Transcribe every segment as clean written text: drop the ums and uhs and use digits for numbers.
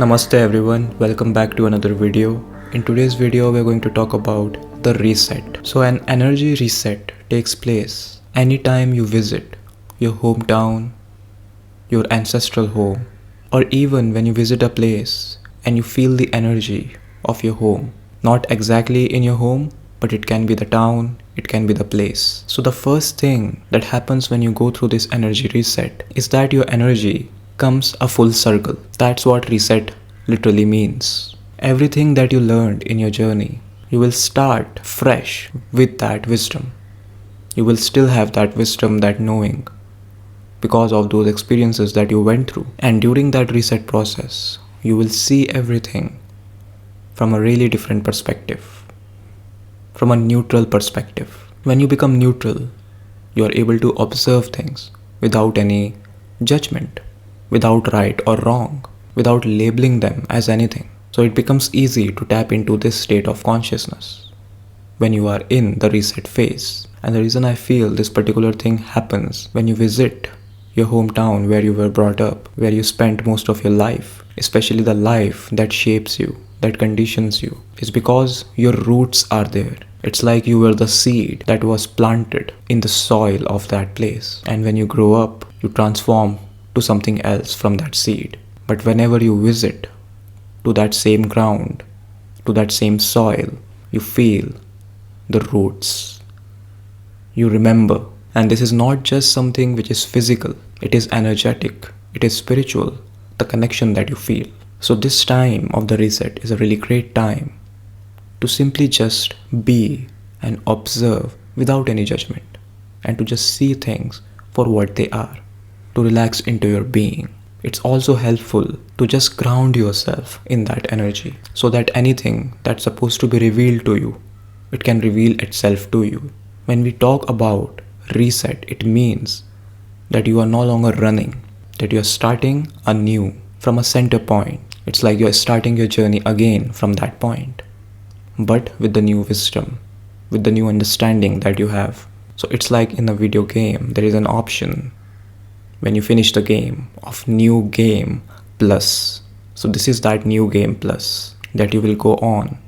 Namaste everyone, welcome back to another video. In today's video we're going to talk about the reset. So an energy reset takes place anytime you visit your hometown, your ancestral home, or even when you visit a place and you feel the energy of your home. Not exactly in your home, but it can be the town, it can be the place. So the first thing that happens when you go through this energy reset is that your energy comes a full circle. That's what reset literally means. Everything that you learned in your journey, you will start fresh with that wisdom. You will still have that wisdom, that knowing, because of those experiences that you went through. And during that reset process, you will see everything from a really different perspective, from a neutral perspective. When you become neutral, you are able to observe things without any judgment, without right or wrong, without labeling them as anything. So it becomes easy to tap into this state of consciousness when you are in the reset phase. And the reason I feel this particular thing happens when you visit your hometown where you were brought up, where you spent most of your life, especially the life that shapes you, that conditions you, is because your roots are there. It's like you were the seed that was planted in the soil of that place. And when you grow up, you transform to something else from that seed. But whenever you visit to that same ground, to that same soil, you feel the roots. You remember. And this is not just something which is physical, it is energetic, it is spiritual, the connection that you feel. So this time of the reset is a really great time to simply just be and observe without any judgment, and to just see things for what they are, to relax into your being. It's also helpful to just ground yourself in that energy so that anything that's supposed to be revealed to you, it can reveal itself to you. When we talk about reset, it means that you are no longer running, that you are starting anew from a center point. It's like you are starting your journey again from that point, but with the new wisdom, with the new understanding that you have. So it's like in a video game, there is an option when you finish the game of new game plus. So this is that new game plus that you will go on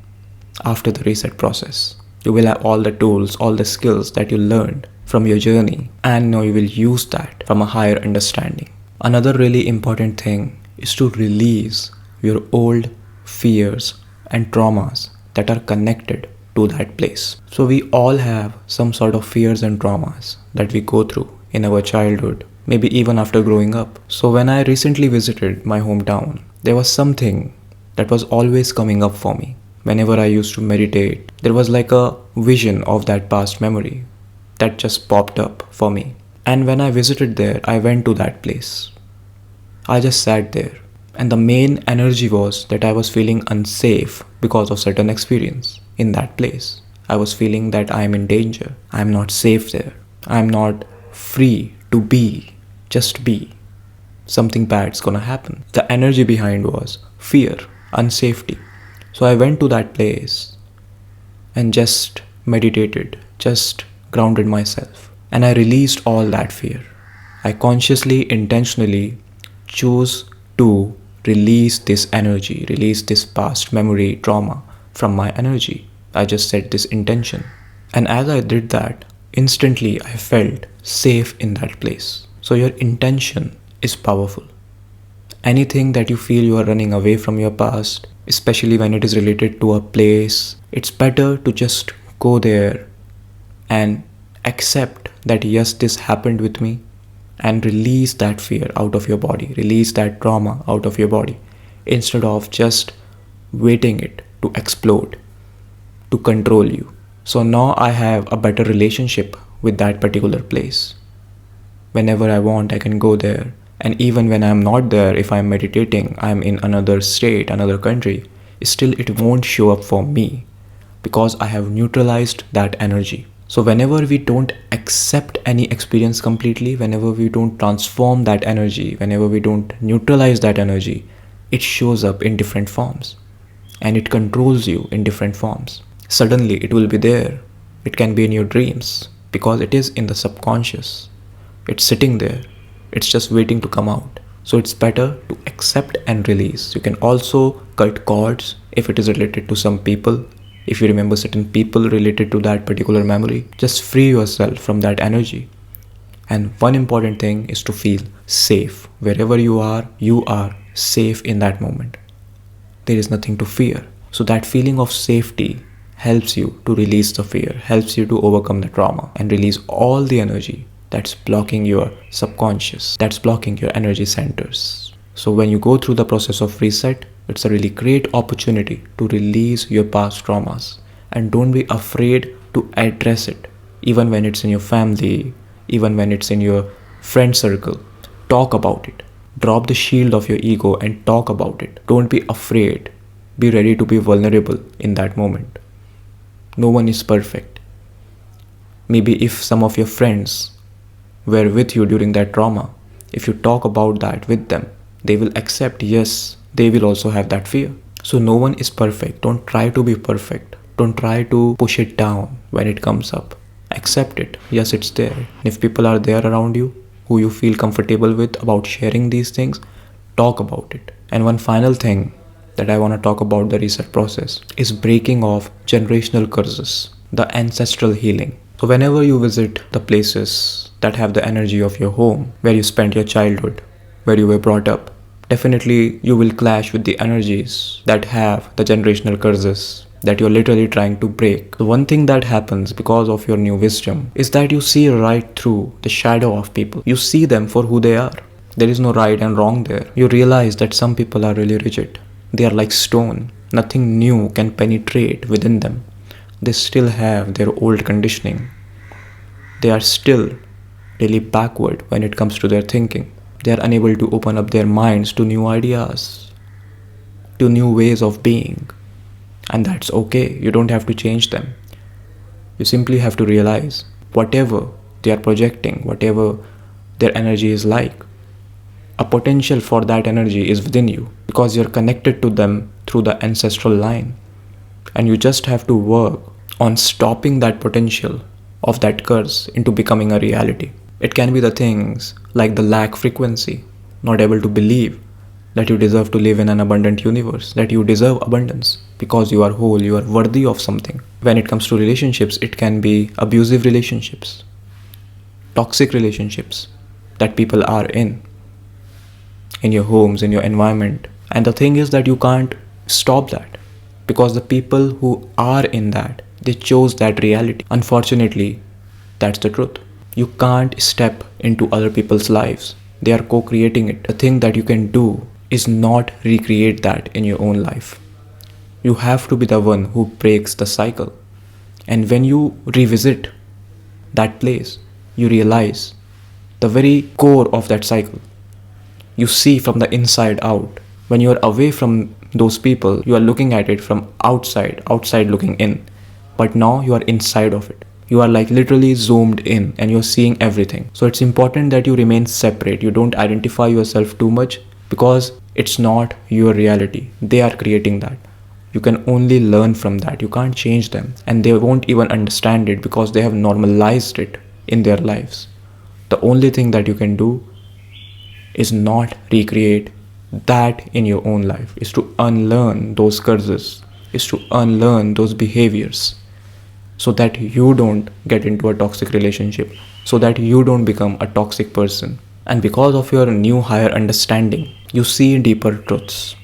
after the reset process. You will have all the tools, all the skills that you learned from your journey, and now you will use that from a higher understanding. Another really important thing is to release your old fears and traumas that are connected to that place. So we all have some sort of fears and traumas that we go through in our childhood, maybe even after growing up. So when I recently visited my hometown, there was something that was always coming up for me. Whenever I used to meditate, there was like a vision of that past memory that just popped up for me. And when I visited there, I went to that place. I just sat there. And the main energy was that I was feeling unsafe because of certain experience in that place. I was feeling that I am in danger. I am not safe there. I am not free to be, just be. Something bad's gonna happen. The energy behind was fear, unsafety. So I went to that place and just meditated, just grounded myself. And I released all that fear. I consciously, intentionally chose to release this energy, release this past memory, trauma from my energy. I just set this intention. And as I did that, instantly I felt safe in that place. So your intention is powerful. Anything that you feel you are running away from your past, especially when it is related to a place, it's better to just go there and accept that yes, this happened with me, and release that fear out of your body, release that trauma out of your body, instead of just waiting it to explode, to control you. So now I have a better relationship with that particular place. Whenever I want, I can go there. And even when I'm not there, if I'm meditating, I'm in another state, another country, still it won't show up for me because I have neutralized that energy. So whenever we don't accept any experience completely, whenever we don't transform that energy, whenever we don't neutralize that energy, it shows up in different forms and it controls you in different forms. Suddenly it will be there. It can be in your dreams because it is in the subconscious. It's sitting there. It's just waiting to come out. So it's better to accept and release. You can also cut cords if it is related to some people. If you remember certain people related to that particular memory, just free yourself from that energy. And one important thing is to feel safe. Wherever you are safe in that moment. There is nothing to fear. So that feeling of safety helps you to release the fear, helps you to overcome the trauma and release all the energy that's blocking your subconscious, that's blocking your energy centers. So when you go through the process of reset, it's a really great opportunity to release your past traumas. And don't be afraid to address it, even when it's in your family, even when it's in your friend circle. Talk about it. Drop the shield of your ego and talk about it. Don't be afraid. Be ready to be vulnerable in that moment. No one is perfect. Maybe if some of your friends were with you during that trauma, if you talk about that with them, they will accept, yes, they will also have that fear. So no one is perfect. Don't try to be perfect. Don't try to push it down when it comes up. Accept it. Yes, it's there. If people are there around you who you feel comfortable with about sharing these things, talk about it. And one final thing that I want to talk about the reset process is breaking off generational curses, the ancestral healing. So whenever you visit the places that have the energy of your home, where you spent your childhood, where you were brought up, definitely you will clash with the energies that have the generational curses that you're literally trying to break. The one thing that happens because of your new wisdom is that you see right through the shadow of people. You see them for who they are. There is no right and wrong there. You realize that some people are really rigid. They are like stone. Nothing new can penetrate within them. They still have their old conditioning. They are still really backward when it comes to their thinking. They are unable to open up their minds to new ideas, to new ways of being. And that's okay. You don't have to change them. You simply have to realize whatever they are projecting, whatever their energy is like, a potential for that energy is within you because you're connected to them through the ancestral line. And you just have to work on stopping that potential of that curse into becoming a reality. It can be the things like the lack frequency, not able to believe that you deserve to live in an abundant universe, that you deserve abundance because you are whole, you are worthy of something. When it comes to relationships, it can be abusive relationships, toxic relationships that people are in your homes, in your environment. And the thing is that you can't stop that because the people who are in that, they chose that reality. Unfortunately, that's the truth. You can't step into other people's lives. They are co-creating it. The thing that you can do is not recreate that in your own life. You have to be the one who breaks the cycle. And when you revisit that place, you realize the very core of that cycle. You see from the inside out. When you are away from those people, you are looking at it from outside looking in. But now you are inside of it. You are like literally zoomed in and you're seeing everything. So it's important that you remain separate. You don't identify yourself too much because it's not your reality. They are creating that. You can only learn from that. You can't change them. And they won't even understand it because they have normalized it in their lives. The only thing that you can do is not recreate that in your own life, is to unlearn those curses, is to unlearn those behaviors so that you don't get into a toxic relationship, so that you don't become a toxic person. And because of your new higher understanding, you see deeper truths,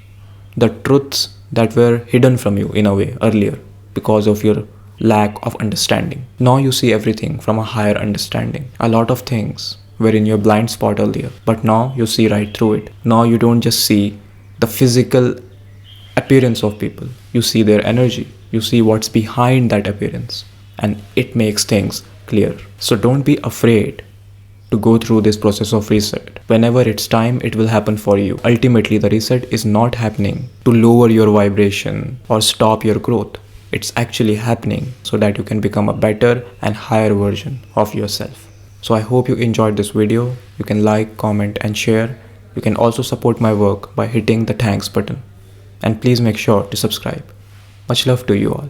the truths that were hidden from you in a way earlier because of your lack of understanding. Now you see everything from a higher understanding. A lot of things were in your blind spot earlier, but now you see right through it. Now you don't just see the physical appearance of people, you see their energy, you see what's behind that appearance, and it makes things clear. So don't be afraid to go through this process of reset. Whenever it's time, it will happen for you. Ultimately, the reset is not happening to lower your vibration or stop your growth. It's actually happening so that you can become a better and higher version of yourself. So I hope you enjoyed this video. You can like, comment and share. You can also support my work by hitting the thanks button. And please make sure to subscribe. Much love to you all.